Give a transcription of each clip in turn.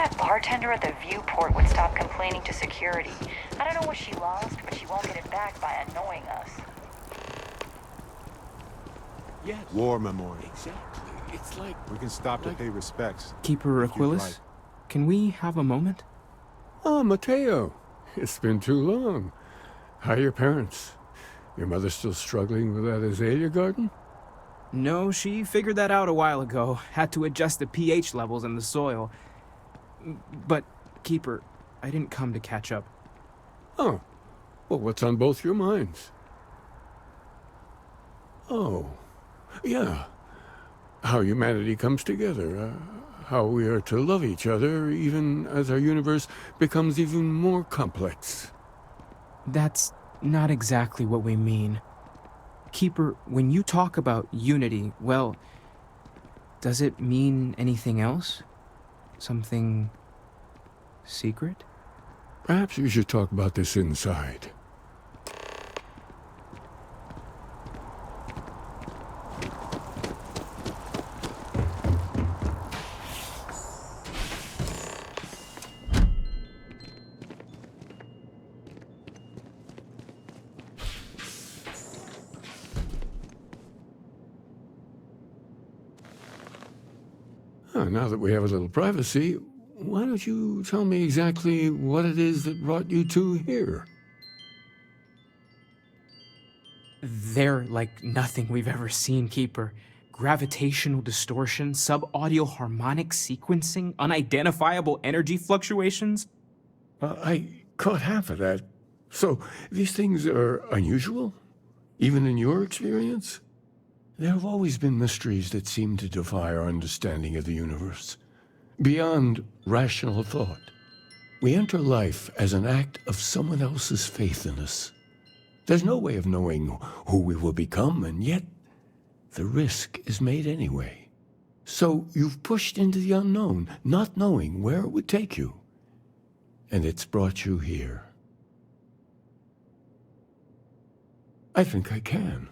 that bartender at the viewport would stop complaining to security. I don't know what she lost, but she won't get it back by annoying us. Yes. War memorial. Exactly. It's like... We can stop to pay respects. Keeper if you'd Aquilus, like. can we have a moment? Oh, Mateo. It's been too long. How are your parents? Your mother still struggling with that azalea garden? No, she figured that out a while ago. Had to adjust the pH levels in the soil. But, Keeper, I didn't come to catch up. Oh. Well, what's on both your minds? Oh. Yeah. How humanity comes together. How we are to love each other, even as our universe becomes even more complex. That's not exactly what we mean. Keeper, when you talk about unity, well, does it mean anything else? Something secret? Perhaps we should talk about this inside. Now that we have a little privacy, why don't you tell me exactly what it is that brought you two here? They're like nothing we've ever seen, Keeper. Gravitational distortion, sub-audio harmonic sequencing, unidentifiable energy fluctuations. I caught half of that. So, these things are unusual? Even in your experience? There have always been mysteries that seem to defy our understanding of the universe. Beyond rational thought. We enter life as an act of someone else's faith in us. There's no way of knowing who we will become, and yet the risk is made anyway. So you've pushed into the unknown, not knowing where it would take you. And it's brought you here. I think I can.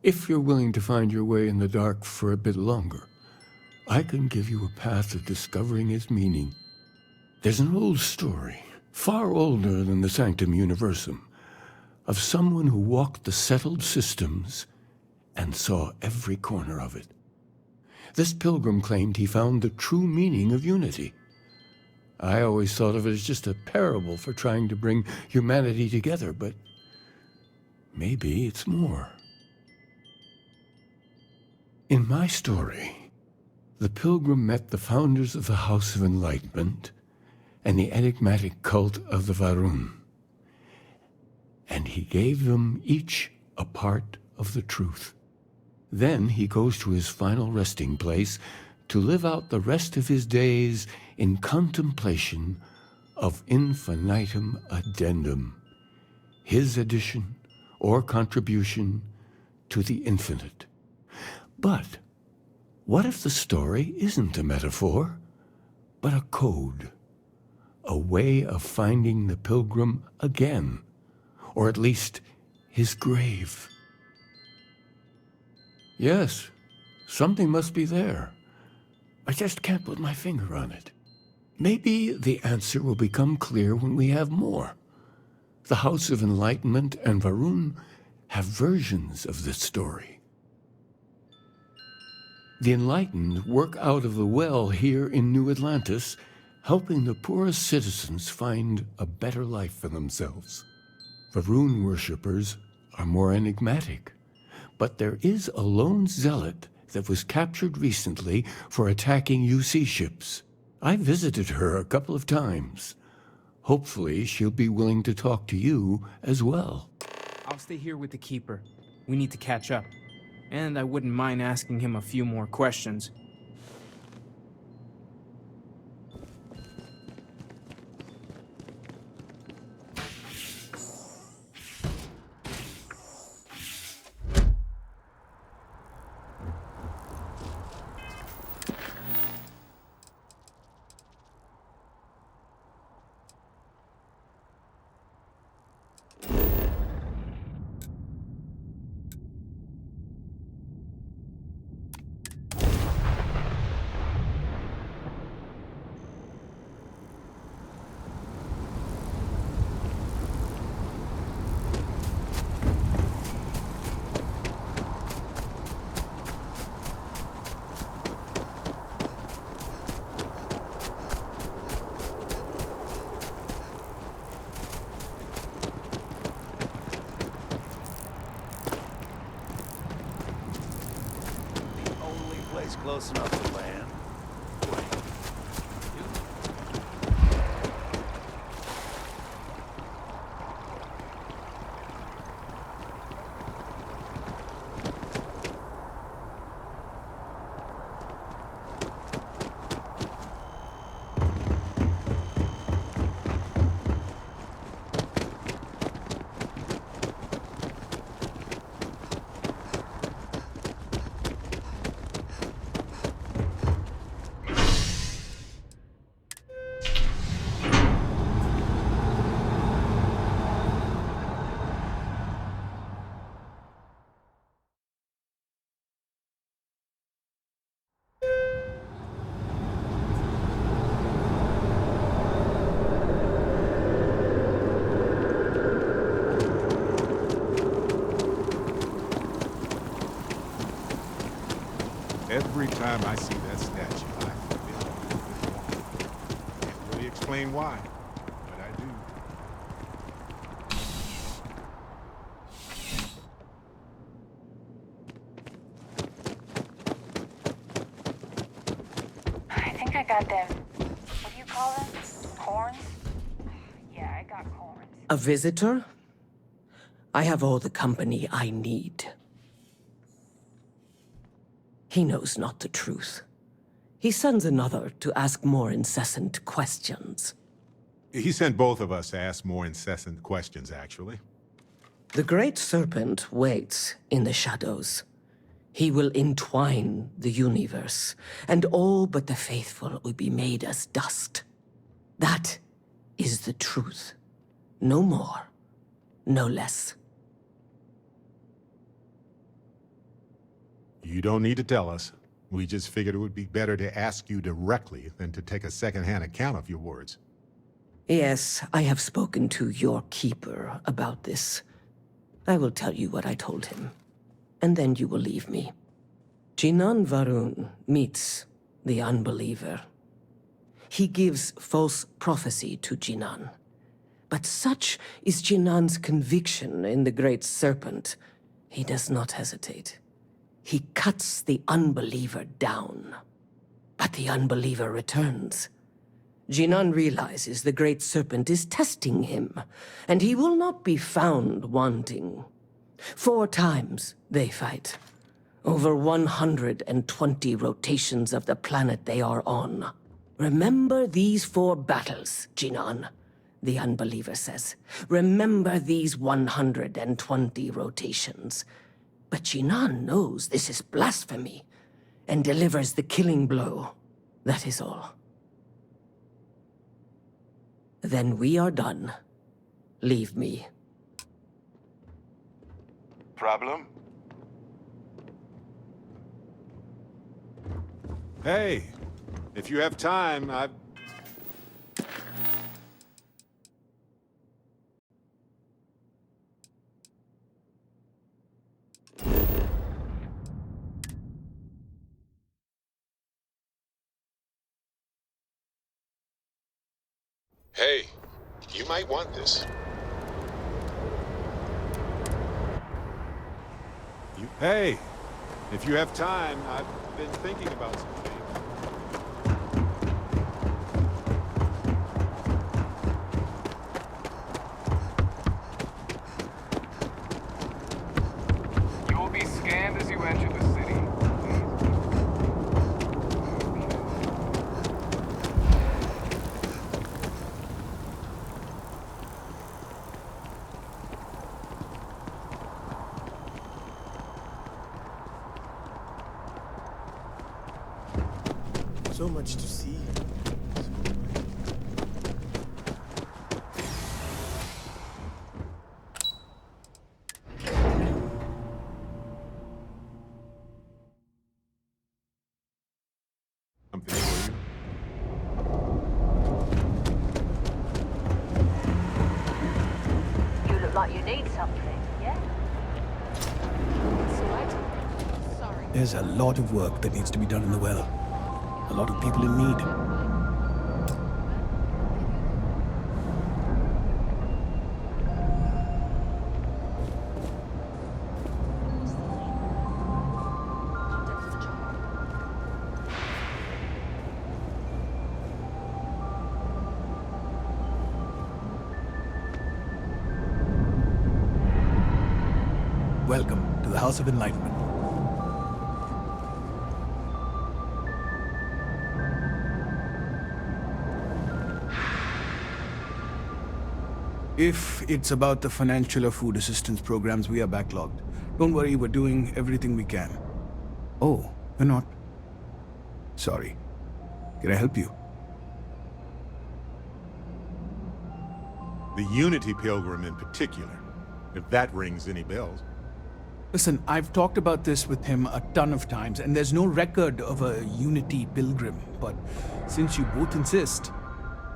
If you're willing to find your way in the dark for a bit longer, I can give you a path of discovering its meaning. There's an old story, far older than the Sanctum Universum, of someone who walked the settled systems and saw every corner of it. This pilgrim claimed he found the true meaning of unity. I always thought of it as just a parable for trying to bring humanity together, but maybe it's more. In my story, the pilgrim met the founders of the House of Enlightenment and the enigmatic cult of the Varun, and he gave them each a part of the truth. Then he goes to his final resting place to live out the rest of his days in contemplation of infinitum addendum, his addition or contribution to the infinite. But what if the story isn't a metaphor, but a code, a way of finding the pilgrim again, or at least his grave? Yes, something must be there. I just can't put my finger on it. Maybe the answer will become clear when we have more. The House of Enlightenment and Varun have versions of this story. The Enlightened work out of the well here in New Atlantis, helping the poorest citizens find a better life for themselves. Varun worshippers are more enigmatic, but there is a lone zealot that was captured recently for attacking UC ships. I visited her a couple of times. Hopefully she'll be willing to talk to you as well. I'll stay here with the Keeper. We need to catch up. And I wouldn't mind asking him a few more questions. it's close enough to land. Every time I see that statue, I feel a little bit wrong. Can't really explain why, but I do. I think I got them. What do you call them? Corns? Yeah, I got corns. A visitor? I have all the company I need. He knows not the truth. He sends another to ask more incessant questions. He sent both of us to ask more incessant questions, actually. The Great Serpent waits in the shadows. He will entwine the universe, and all but the faithful will be made as dust. That is the truth. No more, no less. You don't need to tell us. We just figured it would be better to ask you directly than to take a second-hand account of your words. Yes, I have spoken to your keeper about this. I will tell you what I told him, and then you will leave me. Jinan Varun meets the unbeliever. He gives false prophecy to Jinan. But such is Jinan's conviction in the Great Serpent, he does not hesitate. He cuts the unbeliever down. But the unbeliever returns. Jinan realizes the Great Serpent is testing him, and he will not be found wanting. 4 times they fight. Over 120 rotations of the planet they are on. Remember these 4 battles, Jinan, the unbeliever says. Remember these 120 rotations. But Jinan knows this is blasphemy, and delivers the killing blow. That is all. Then we are done. Leave me. Problem? Hey, if you have time, Hey, you might want this. Hey, if you have time, I've been thinking about something. You will be scanned as you enter the city. So much to see. Something for you. You look like you need something, yeah? There's a lot of work that needs to be done in the well. A lot of people in need. welcome to the House of Enlightenment. If it's about the financial or food assistance programs, we are backlogged. Don't worry, we're doing everything we can. Oh, we're not. Sorry. Can I help you? The Unity Pilgrim in particular, if that rings any bells. Listen, I've talked about this with him a ton of times, and there's no record of a Unity Pilgrim. But since you both insist,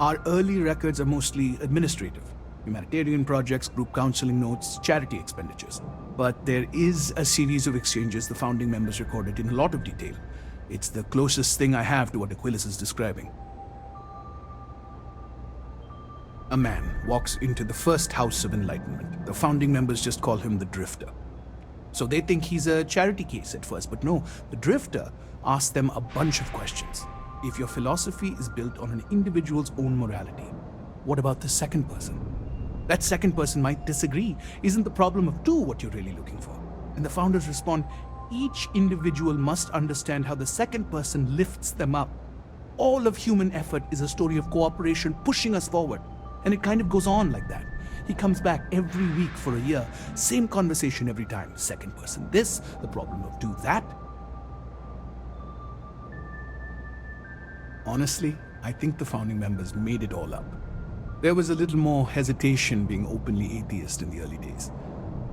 our early records are mostly administrative. Humanitarian projects, group counseling notes, charity expenditures. But there is a series of exchanges the founding members recorded in a lot of detail. It's the closest thing I have to what Aquilus is describing. A man walks into the first House of Enlightenment. The founding members just call him the Drifter. So they think he's a charity case at first, but no, the Drifter asks them a bunch of questions. If your philosophy is built on an individual's own morality, what about the second person? That second person might disagree. Isn't the problem of two what you're really looking for? And the founders respond, each individual must understand how the second person lifts them up. All of human effort is a story of cooperation pushing us forward. And it kind of goes on like that. He comes back every week for a year. Same conversation every time. Second person this, the problem of two that. Honestly, I think the founding members made it all up. There was a little more hesitation being openly atheist in the early days.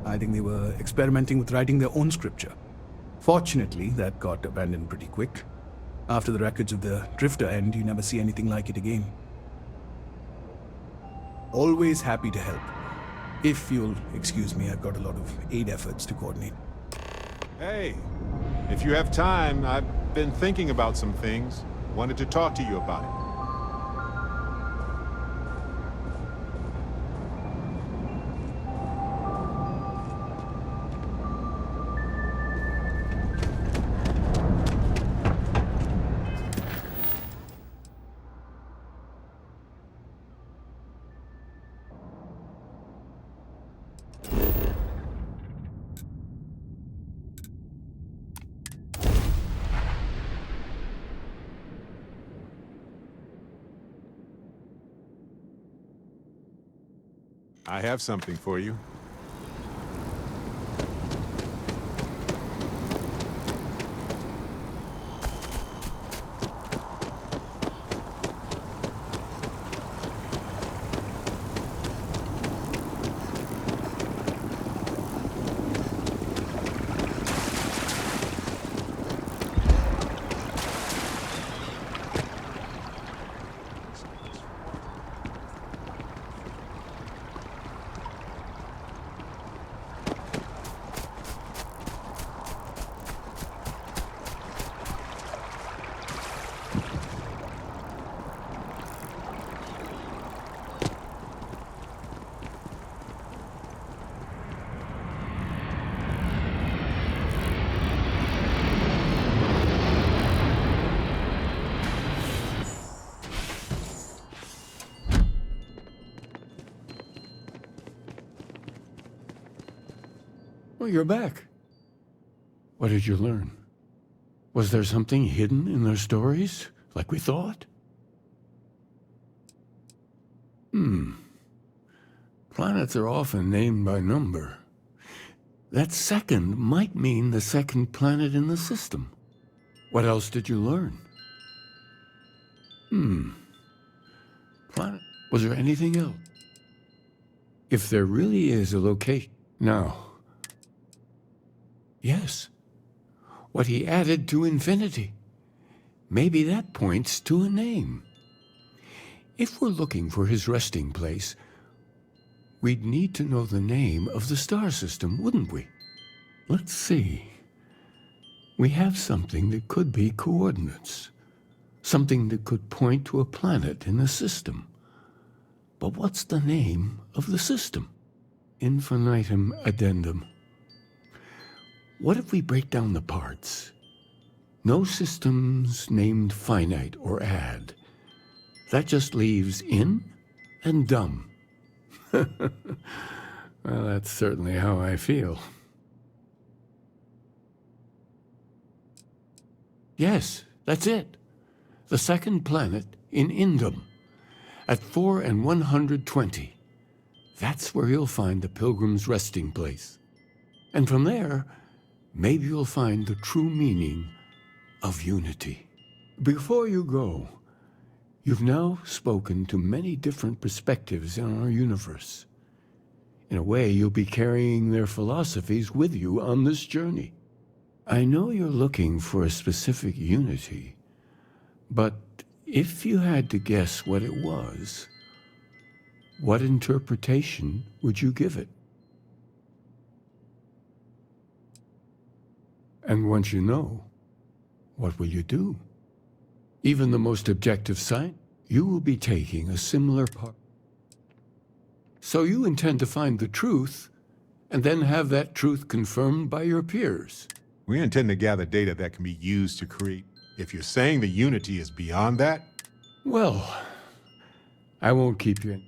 I think they were experimenting with writing their own scripture. Fortunately, that got abandoned pretty quick. After the records of the Drifter end, you never see anything like it again. Always happy to help. If you'll excuse me, I've got a lot of aid efforts to coordinate. Hey, if you have time, I've been thinking about some things. Wanted to talk to you about it. I have something for you. Well, you're back. What did you learn? Was there something hidden in their stories, like we thought? Planets are often named by number. That second might mean the second planet in the system. What else did you learn? Planet. Was there anything else? If there really is a location... Now... Yes. What he added to infinity. Maybe that points to a name. If we're looking for his resting place, we'd need to know the name of the star system, wouldn't we? Let's see. We have something that could be coordinates. Something that could point to a planet in the system. But what's the name of the system? Infinitum addendum. What if we break down the parts? No systems named finite or add. That just leaves in and dumb. Well, that's certainly how I feel. Yes, that's it. The second planet in Indium, at 4 and 120. That's where you'll find the Pilgrim's resting place. And from there, maybe you'll find the true meaning of unity. Before you go, you've now spoken to many different perspectives in our universe. In a way, you'll be carrying their philosophies with you on this journey. I know you're looking for a specific unity, but if you had to guess what it was, what interpretation would you give it? And once you know, what will you do? Even the most objective science, you will be taking a similar part. So you intend to find the truth, and then have that truth confirmed by your peers. We intend to gather data that can be used to create. If you're saying the Unity is beyond that, Well, I won't keep you in.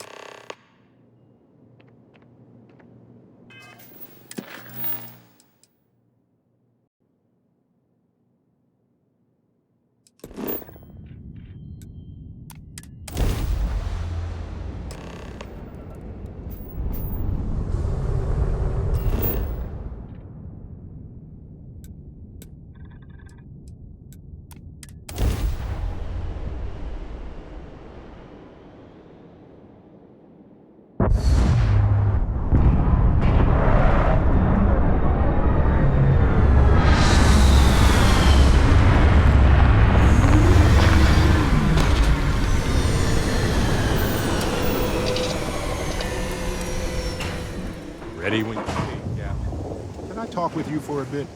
ready when you speak, Captain. Can I talk with you for a bit?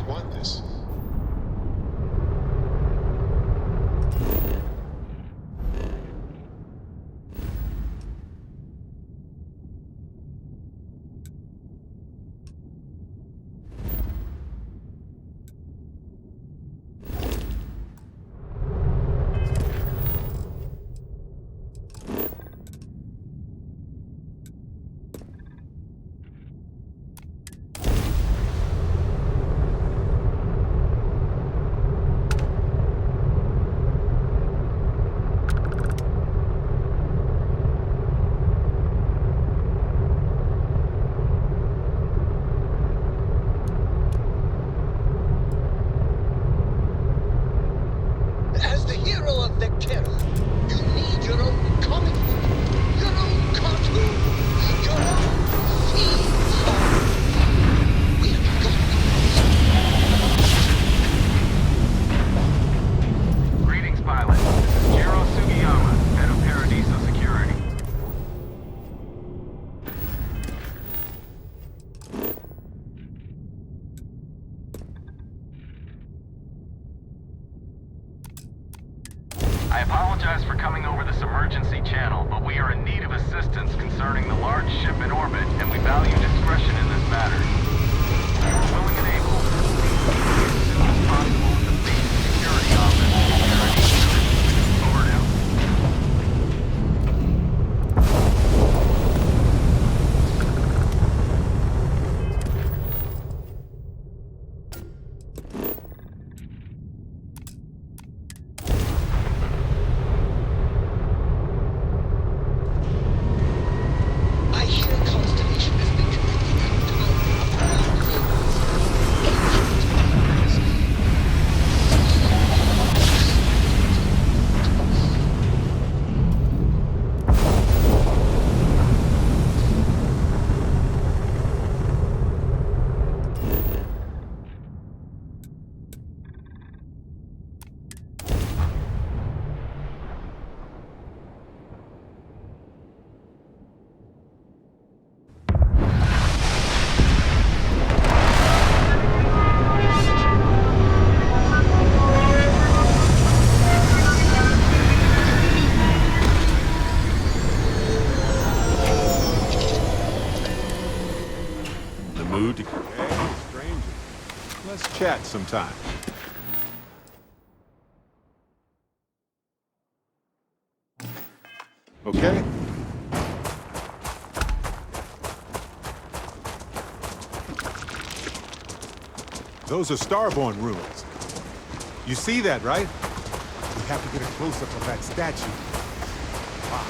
want this. As the hero of Vectera, you need your own comic book, your own cartoon, your own theme song. We have got Greetings, pilot. This is Jiro Sugiyama, head of Paradiso Security. I apologize for coming over this emergency channel, but we are in need of assistance concerning the large ship in orbit, and we value discretion in this matter. If you are willing and able, please meet me as soon as possible at the base security office. Over now. I hear Constellation has been completely The mood to... Hey, stranger. Let's chat sometime. Okay? Those are Starborn ruins. You see that, right? We have to get a close-up of that statue. Wow.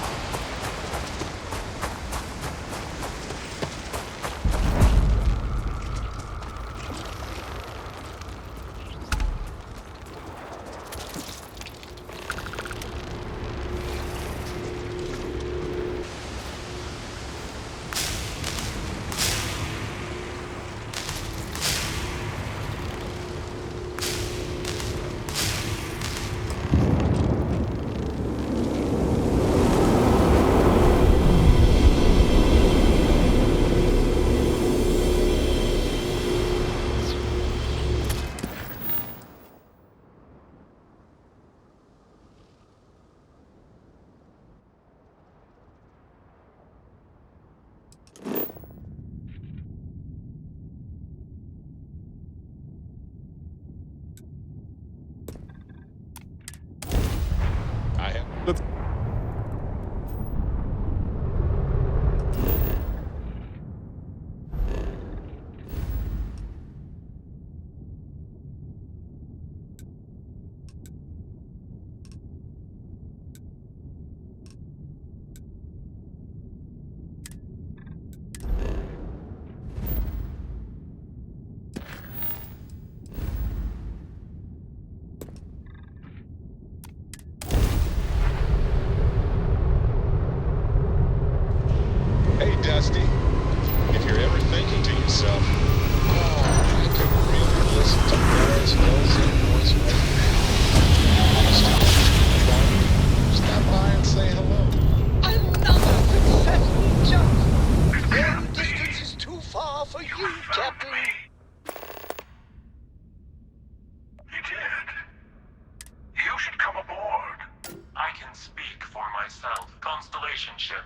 Constellation ship.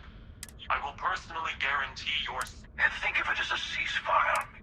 I will personally guarantee your... And think of it as a ceasefire.